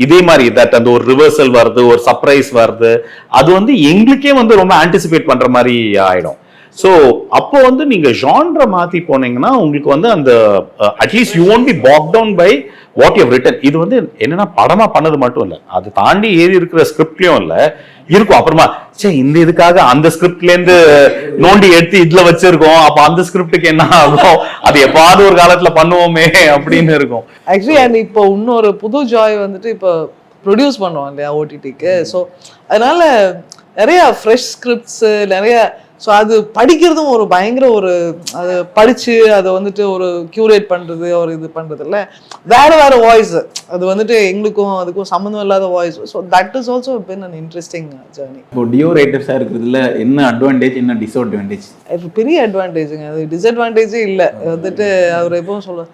இதே மாதிரி அந்த ஒரு ரிவர்சல் வருது, ஒரு சர்ப்ரைஸ் வருது, அது வந்து எங்களுக்கே வந்து ரொம்ப ஆன்டிசிபேட் பண்ற மாதிரி ஆயிடும். ஸோ அப்போ வந்து நீங்க ஜான்ரை மாத்தி போனீங்கன்னா உங்களுக்கு வந்து அந்த at least you won't be bog down by what you have written. இது வந்து என்னன்னா படமா பண்ணது மட்டும் இல்லை, அது தாண்டி ஏறி இருக்கிற ஸ்கிரிப்ட்லயும் இல்லை இருக்கும். அப்புறமா இந்த இதுக்காக அந்த ஸ்கிரிப்ட்ல இருந்து நோண்டி எடுத்து இதுல வச்சிருக்கோம், அப்ப அந்த ஸ்கிரிப்டுக்கு என்ன ஆகும், அது எப்பாவது ஒரு காலத்துல பண்ணுவோமே அப்படின்னு இருக்கும். ஆக்சுவலி அண்ட் இப்போ இன்னொரு புது ஜாய் வந்துட்டு இப்போ ப்ரொடியூஸ் பண்ணுவோம் இல்லையா ஓடிடிக்கு. ஸோ அதனால நிறைய ஃப்ரெஷ் ஸ்கிரிப்ட்ஸ், நிறைய ஸோ அது படிக்கிறதும் ஒரு பயங்கர ஒரு அது படிச்சு அதை வந்துட்டு ஒரு கியூரேட் பண்றது ஒரு இது பண்றது இல்லை, வேற வாய்ஸ் அது வந்துட்டு எங்களுக்கும் அதுக்கும் சம்மந்தம் இல்லாத voice. So that is also bin an interesting journey. இப்போ டியோ ரைட்டர்ஸாக இருக்கிறதுல என்ன அட்வான்டேஜ் என்ன டிஸ்அட்வான்டேஜ்? பெரிய அட்வான்டேஜுங்க, அது டிஸ்அட்வான்டேஜே இல்லை. வந்துட்டு அவர் எப்பவும் சொல்ல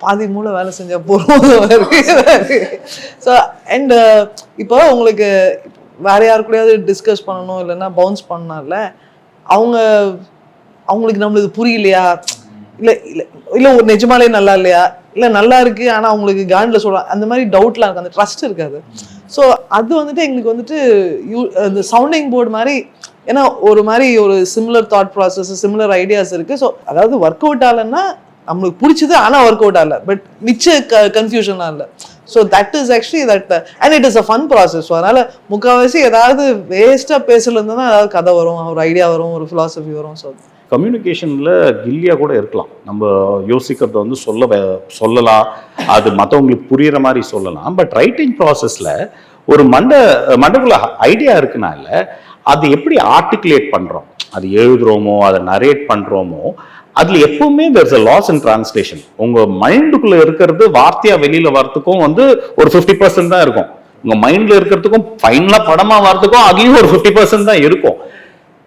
பாதி மூளை வேலை செஞ்சா போகிறோம். ஸோ அண்ட் இப்போ உங்களுக்கு வேற யாரு கூடயாவது டிஸ்கஸ் பண்ணணும் இல்லைன்னா பவுன்ஸ் பண்ணால அவங்களுக்கு நம்மளுக்கு புரியலையா, இல்லை இல்லை இல்லை ஒரு நிஜமாலே நல்லா இல்லையா, இல்லை நல்லா இருக்கு ஆனால் அவங்களுக்கு காண்டில் சொல்கிறாங்க, அந்த மாதிரி டவுட்லாம் இருக்குது, அந்த ட்ரஸ்ட் இருக்காது. ஸோ அது வந்துட்டு எங்களுக்கு வந்துட்டு இந்த சவுண்டிங் போர்டு மாதிரி, ஏன்னா ஒரு மாதிரி ஒரு similar thought process similar ideas இருக்குது. ஸோ அதாவது ஒர்க் அவுட் ஆகலைன்னா நம்மளுக்கு பிடிச்சது ஆனால் ஒர்க் அவுட் ஆகல, பட் மிச்ச கன்ஃபியூஷனாக இல்லை. So that is actually that and it is a fun process. So அதனால் முக்கால்வாசி ஏதாவது வேஸ்ட்டாக பேசலேருந்து தான் ஏதாவது கதை வரும், ஒரு ஐடியா வரும், ஒரு ஃபிலாசபி வரும். ஸோ கம்யூனிகேஷனில் கில்லியாக கூட இருக்கலாம், நம்ம யோசிக்கிறத வந்து சொல்லலாம், அது மற்றவங்களுக்கு புரிகிற மாதிரி சொல்லலாம். பட் ரைட்டிங் ப்ராசஸில் ஒரு மண்டக்குள்ள ஐடியா இருக்குனால அது எப்படி ஆர்டிகுலேட் பண்ணுறோம், அது எழுதுகிறோமோ அதை நரேட் பண்ணுறோமோ, அதுல எப்பவுமே there's a loss in translation. உங்க மைண்டுக்குள்ள இருக்கிறது வார்த்தையா வெளியில வரதுக்கும் வந்து ஒரு 50% தான் இருக்கும், உங்க மைண்ட்ல இருக்கிறதுக்கும் ஃபைனலா படமா வரதுக்கும் அதுலயும் ஒரு 50% தான் இருக்கும்.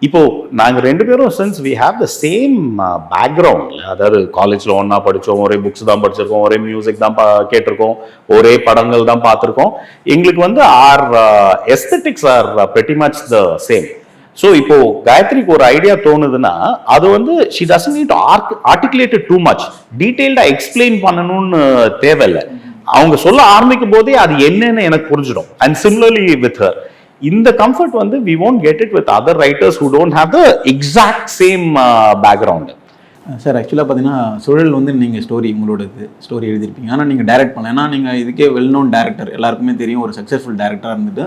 இப்போ நாங்க ரெண்டு பேரும் since we have the same background, அதாவது காலேஜ்ல ஒன்னா படிச்சோம், ஒரே புக்ஸ் தான் படிச்சிருக்கோம், ஒரே மியூசிக் தான் கேட்டிருக்கோம், ஒரே படங்கள் தான் பார்த்திருக்கோம், எங்களுக்கு வந்து our aesthetics are pretty much the same. So இப்போ காயத்ரிக்கு ஒரு ஐடியா தோணுதுன்னா அது வந்து she doesn't need to articulate it too much, டீடைல்டா எக்ஸ்பிளைன் பண்ணணும்னு தேவையில்லை, அவங்க சொல்ல ஆரம்பிக்கும் போதே அது என்னன்னு எனக்கு புரிஞ்சிடும். அண்ட் சிமிலர்லி வித் ஹர் இந்த கம்ஃபர்ட் வந்து we won't get it with other writers who don't have the exact same background. Sir ஆக்சுவலாக பார்த்தீங்கன்னா சுழல் வந்து நீங்கள் உங்களோட ஸ்டோரி எழுதியிருப்பீங்க, ஆனால் நீங்கள் டைரக்ட் பண்ணல. ஏன்னா நீங்கள் இதுக்கே வெல் நோன் டேரக்டர், எல்லாருக்குமே தெரியும், ஒரு சக்ஸஸ்ஃபுல் டேரக்டராக இருந்துட்டு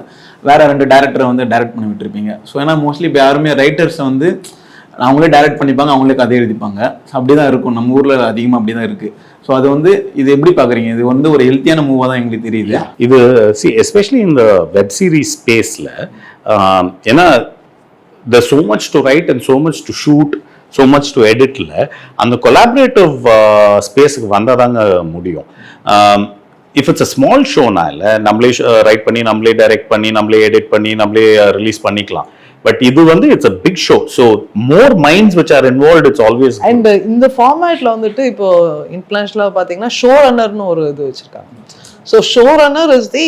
வேற 2 டேரக்டரை வந்து டைரக்ட் பண்ணி விட்டுருப்பீங்க. ஸோ ஏன்னா மோஸ்ட்லி இப்போ யாருமே ரைட்டர்ஸை வந்து அவங்களே டைரக்ட் பண்ணிப்பாங்க, அவங்களே கதை எழுதிப்பாங்க. ஸோ அப்படி தான் இருக்கும், நம்ம ஊரில் அதிகமாக அப்படி தான் இருக்குது. ஸோ அது வந்து இது எப்படி பார்க்குறீங்க? இது வந்து ஒரு ஹெல்த்தியான மூவாக தான் எங்களுக்கு தெரியுது. இது எஸ்பெஷலி இந்த வெப் சீரிஸ் ஸ்பேஸில் ஏன்னா there's so much to write and so much to shoot, so much to editல அந்த கொலாபரேட்டிவ் ஸ்பேஸுக்கு வந்தால் தாங்க முடியும். இஃப் இட்ஸ் அ ஸ்மால் ஷோனால நம்மளே ரைட் பண்ணி நம்மளே டைரக்ட் பண்ணி நம்மளே எடிட் பண்ணி நம்மளே ரிலீஸ் பண்ணிக்கலாம். பட் இது வந்து it's a big show, so more minds which are involved, it's always. And இந்த ஃபார்மேட்ல வந்துட்டு இப்போ இன்டர்நேஷனலாக பார்த்தீங்கன்னா ஷோ ரன்னர்னு ஒரு இது வச்சிருக்காங்க. So show runner is the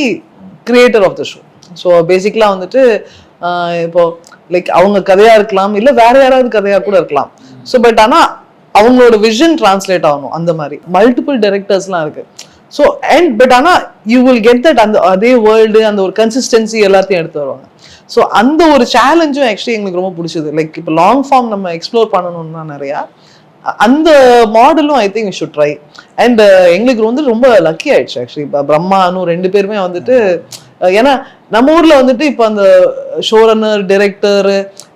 creator of the show. So பேசிக்கலாக வந்துட்டு இப்போ லைக் அவங்க கதையா இருக்கலாம், இல்லை வேற யாராவது கதையா கூட இருக்கலாம். ஸோ பட் ஆனால் அவங்களோட விஷன் டிரான்ஸ்லேட் ஆகணும், அந்த மாதிரி மல்டிபிள் டைரக்டர்ஸ்லாம் இருக்கு. ஸோ அண்ட் பட் ஆனால் யூ வில் கெட் தட், அந்த அதே வேர்ல்டு அந்த ஒரு கன்சிஸ்டன்சி எல்லாத்தையும் எடுத்து வருவாங்க. ஸோ அந்த ஒரு சேலஞ்சும் ஆக்சுவலி எங்களுக்கு ரொம்ப பிடிச்சது. லைக் இப்போ லாங் ஃபார்ம் நம்ம எக்ஸ்ப்ளோர் பண்ணணும்னா நிறையா அந்த மாடலும் I think we should try. And எங்களுக்கு வந்து ரொம்ப லக்கி ஆயிடுச்சு ஆக்சுவலி. இப்போ பிரம்மா அனு 2 பேருமே வந்துட்டு, ஏன்னா நம்ம ஊர்ல வந்துட்டு இப்போ அந்த ஷோ ரன்னர் டைரக்டர்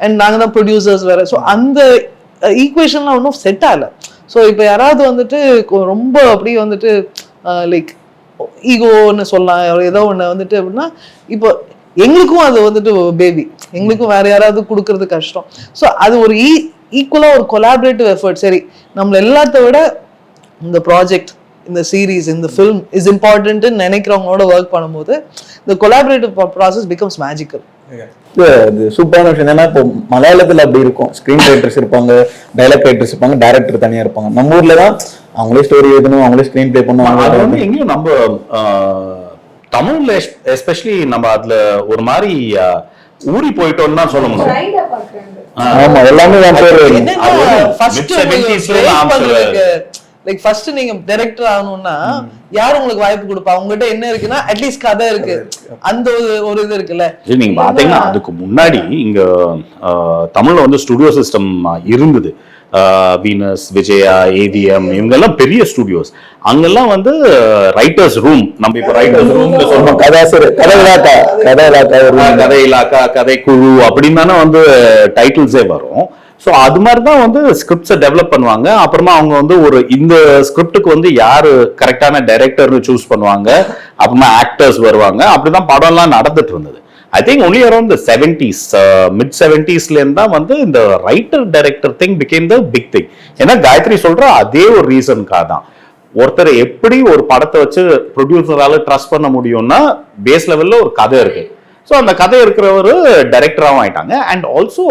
அண்ட் நாங்க தான் ப்ரொடியூசர்ஸ் வேற. ஸோ அந்த ஈக்குவேஷன்லாம் ஒன்றும் செட் ஆகல. ஸோ இப்போ யாராவது வந்துட்டு ரொம்ப அப்படியே வந்துட்டு லைக் ஈகோன்னு சொல்லலாம், ஏதோ ஒன்று வந்துட்டு அப்படின்னா இப்போ எங்களுக்கும் அது வந்துட்டு பேபி, எங்களுக்கும் வேற யாராவது கொடுக்கறது கஷ்டம். ஸோ அது ஒரு ஈக்குவலாக ஒரு கொலாபரேட்டிவ் எஃபர்ட். சரி, நம்மள எல்லாத்த விட இந்த ப்ராஜெக்ட், இந்த சீரீஸ், இந்த ஃபிலிம் இஸ் இம்பார்ட்டன்ட்னு நினைக்கிறவங்களோட ஒர்க் பண்ணும்போது இந்த கொலாபரேட்டிவ் ப்ராசஸ் பிகம்ஸ் மேஜிக்கல். இது சூப்பரான விஷயம். ஏன்னா இப்போ மலையாளத்தில் அப்படி இருக்கும், ஸ்க்ரீன் ரைட்டர்ஸ் இருப்பாங்க, டைலாக் ரைட்டர்ஸ் இருப்பாங்க, டைரக்டர் தனியாக இருப்பாங்க. நம்ம ஊர்ல தான் அவங்களே ஸ்டோரி எழுதணும், அவங்களே ஸ்க்ரீன் பிளே பண்ணுவாங்க. அது வந்து எங்கேயும் நம்ம தமிழ்ல எஸ்பெஷலி நம்ம அதுல ஒரு மாதிரி ஊறி போயிட்டோம்னு தான் சொல்ல முடியும். ஆமா, எல்லாமே லைக் ஃபர்ஸ்ட் நீங்க டைரக்டர் ஆகணும்னா யார் உங்களுக்கு வாய்ப்பு கொடுப்பா? உங்ககிட்ட என்ன இருக்குன்னா அட்லீஸ்ட் கதை இருக்கு, அந்த ஒரு இது இருக்குல்ல. நீங்க பாத்தீங்கன்னா அதுக்கு முன்னாடி இங்க தமிழ்ல வந்து ஸ்டுடியோ சிஸ்டம் இருந்தது. வீனஸ், விஜயா, ஏவிஎம், இவங்கெல்லாம் பெரிய ஸ்டுடியோஸ். அங்கெல்லாம் வந்து ரைட்டர்ஸ் ரூம், நம்ம இப்போ ரைட்டர்ஸ் ரூம்ல சொல்றோம், கதை இலாக்கா, கதை குழு அப்படின்னு தானே வந்து டைட்டில்ஸே வரும். ஸோ அது மாதிரி தான் வந்து ஸ்கிரிப்ட்ஸை டெவலப் பண்ணுவாங்க. அப்புறமா அவங்க வந்து ஒரு இந்த ஸ்கிரிப்டுக்கு வந்து யாரு கரெக்டான டைரக்டர்னு சூஸ் பண்ணுவாங்க, அப்புறமா ஆக்டர்ஸ் வருவாங்க. அப்படிதான் படம்லாம் நடந்துட்டு இருந்தது. I think only around the 70s mid 70sல இருந்தா வந்து இந்த writer director thing become the big thing. ஏன்னா காயத்ரி சொல்ற அதே ஒரு ரீசனுக்காக தான். ஒருத்தர் எப்படி ஒரு படத்தை வச்சு ப்ரொடியூசரால ட்ரஸ்ட் பண்ண முடியும்னா பேஸ் லெவல்ல ஒரு கதை இருக்கு. ஸோ அந்த கதை இருக்கிறவரு டைரக்டராகவும் ஆயிட்டாங்க. அண்ட் ஆல்சோ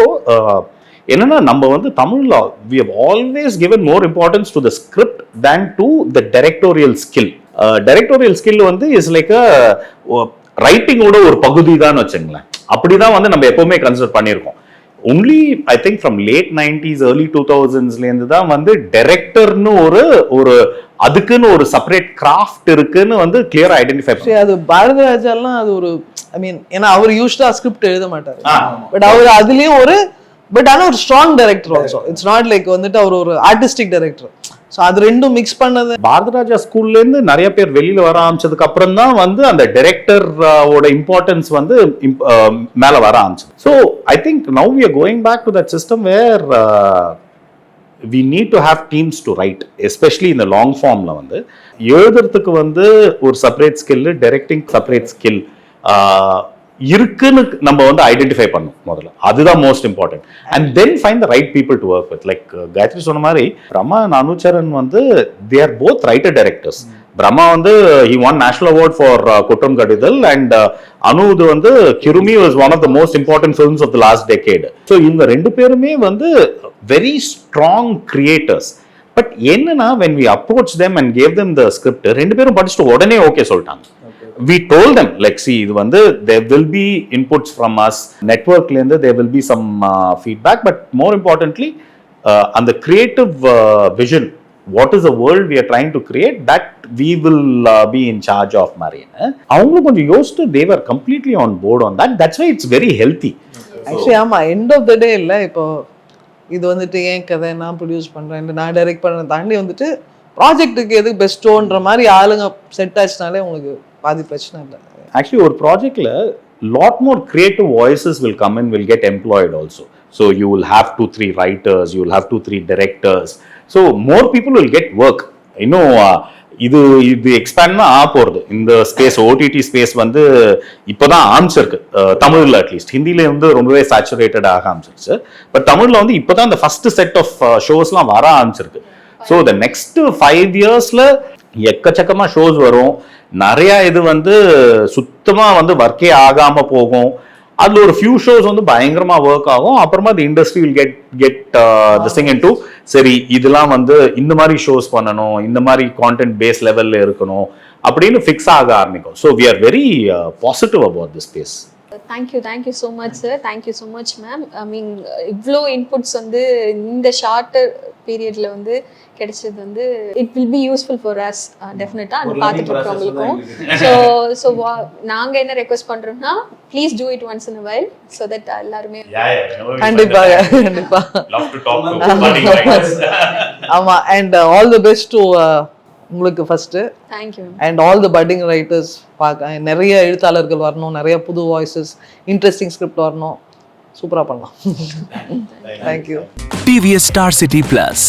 என்னன்னா நம்ம வந்து தமிழ்ல we have always given more importance to the script than to the directorial skill. Directorial skill வந்து is like a ரைட்டிங்கோட ஒரு பகுதி தான் வச்சுங்களேன். அப்படிதான் வந்து நம்ம எப்பவுமே கன்சிடர் பண்ணியிருக்கோம். Only I think from late 90s early 2000sல இருந்து தான் வந்து டைரக்டர்னு ஒரு அதுக்குன்னு ஒரு செப்பரேட் கிராஃப்ட் இருக்குன்னு வந்து கிளியரா ஐடென்டிஃபை பண்ணி. அது பாரதி ராஜாலாம் அது ஒரு ஐ மீன் ஏன்னா அவர் யூஸ்டா ஸ்கிரிப்ட் எழுத மாட்டாரு. பட் அவர் அதுலயும் ஒரு பட் ஆனா ஒரு strong director also. It's not like வந்துட்டு அவர் ஒரு ஆர்டிஸ்டிக் டைரக்டர். ஸோ அது ரெண்டும் மிக்ஸ் பண்ணது. பாரதிராஜா ஸ்கூல்ல இருந்து நிறைய பேர் வெளியில வர ஆரம்பிச்சதுக்கு அப்புறம் தான் வந்து அந்த டைரக்டரோட இம்பார்ட்டன்ஸ் வந்து மேல வர ஆரம்பிச்சது. So I think now we are going back to that system where we need to have teams to write, especially in the long formல வந்து எழுதுறதுக்கு வந்து ஒரு separate skill, directing separate skill இருக்குன்னு நம்ம வந்து ஐடென்டிஃபை பண்ணும் முதல்ல. அதுதான் most important. And then find the right people to work with. Like Gayathri சொன்ன மாதிரி பிரம்மா அனுச்சரன் வந்து they are both writer directors. Brahma வந்து he won national award for குற்றம் கடிதல் and அனுது வந்து கிருமி was one of the most important films of the last decade. So இவங்க ரெண்டு பேருமே வந்து very strong creators. பட் என்னன்னா when we approached them and gave them the script, ரெண்டு பேரும் படிச்சுட்டு உடனே ஓகே சொல்லிட்டாங்க. We told them like see இது வந்து there will be inputs from us networkல இருந்து there will be some feedback, but more importantly and the creative vision, what is the world we are trying to create, that we will be in charge of Marine. அவங்களும் கொஞ்சம் யோசிச்சு they were completely on board on that. That's why it's very healthy. Actually ஆமா end of the day இல்ல இப்போ இது வந்துட்டு ஏன் கதை நான் ப்ரொடியூஸ் பண்றேன் நான் டைரக்ட் பண்றேன் தாண்டி வந்துட்டு ப்ராஜெக்ட்டுக்கு எது பெஸ்ட்டோன்ற மாதிரி ஆளுங்க செட் ஆச்சுனாலே உங்களுக்கு பாதி பிரச்சனை இல்லை. ஆக்சுவலி ஒரு ப்ராஜெக்ட்ல lot more creative voices will come and will get employed also. So you will have 2-3 writers, you will have 2-3 directors. So more people will get work. இன்னும் இது எக்ஸ்பேண்ட் தான் ஆக போகிறது. இந்த ஸ்பேஸ் ஓடிடி ஸ்பேஸ் வந்து இப்போதான் ஆரம்பிச்சிருக்கு தமிழ்ல. அட்லீஸ்ட் ஹிந்தியில வந்து ரொம்பவே சேச்சுரேட்டட் ஆக ஆரம்பிச்சிருச்சு. பட் தமிழ்ல வந்து இப்போதான் இந்த ஃபர்ஸ்ட் செட் ஆஃப் ஷோஸ்லாம் வர ஆரம்பிச்சிருக்கு. ஸோ த நெக்ஸ்ட் 5 yearsல எக்கச்சக்கமா ஷோஸ் வரும். நிறைய இது வந்து சுத்தமா வந்து ஒர்க்கே ஆகாம போகும். அதுல ஒரு ஃபியூ ஷோஸ் வந்து பயங்கரமா ஒர்க் ஆகும். அப்புறமா தி industry will get this thing into சரி இதெல்லாம் வந்து இந்த மாதிரி ஷோஸ் பண்ணணும், இந்த மாதிரி கான்டென்ட் பேஸ் லெவல்ல இருக்கணும் அப்படின்னு ஃபிக்ஸ் ஆக ஆரம்பிக்கும். So we are very positive about this space. Thank you so much sir. Thank you so much ma'am. I mean இவ்வளோ இன்புட்ஸ் வந்து இந்த ஷார்ட்டர் பீரியட்ல வந்து கிடைச்சது வந்து it will be useful for us டெஃபினட்டாக அது பார்த்துட்டு இருக்கவங்களுக்கும். ஸோ நாங்கள் என்ன ரெக்வஸ்ட் பண்ணுறோம்னா please do it once in a while so that எல்லாருமே கண்டிப்பாக ஆமா. And all the best to உங்களுக்கு first. Thank you. And all the padding writers பார்க்க நிறைய எழுத்தாளர்கள் வரணும், நிறைய புது வாய்ஸஸ், இன்ட்ரெஸ்டிங் ஸ்கிரிப்ட் வரணும். சூப்பரா பண்ணலாம். Thank you. TVS Star City Plus.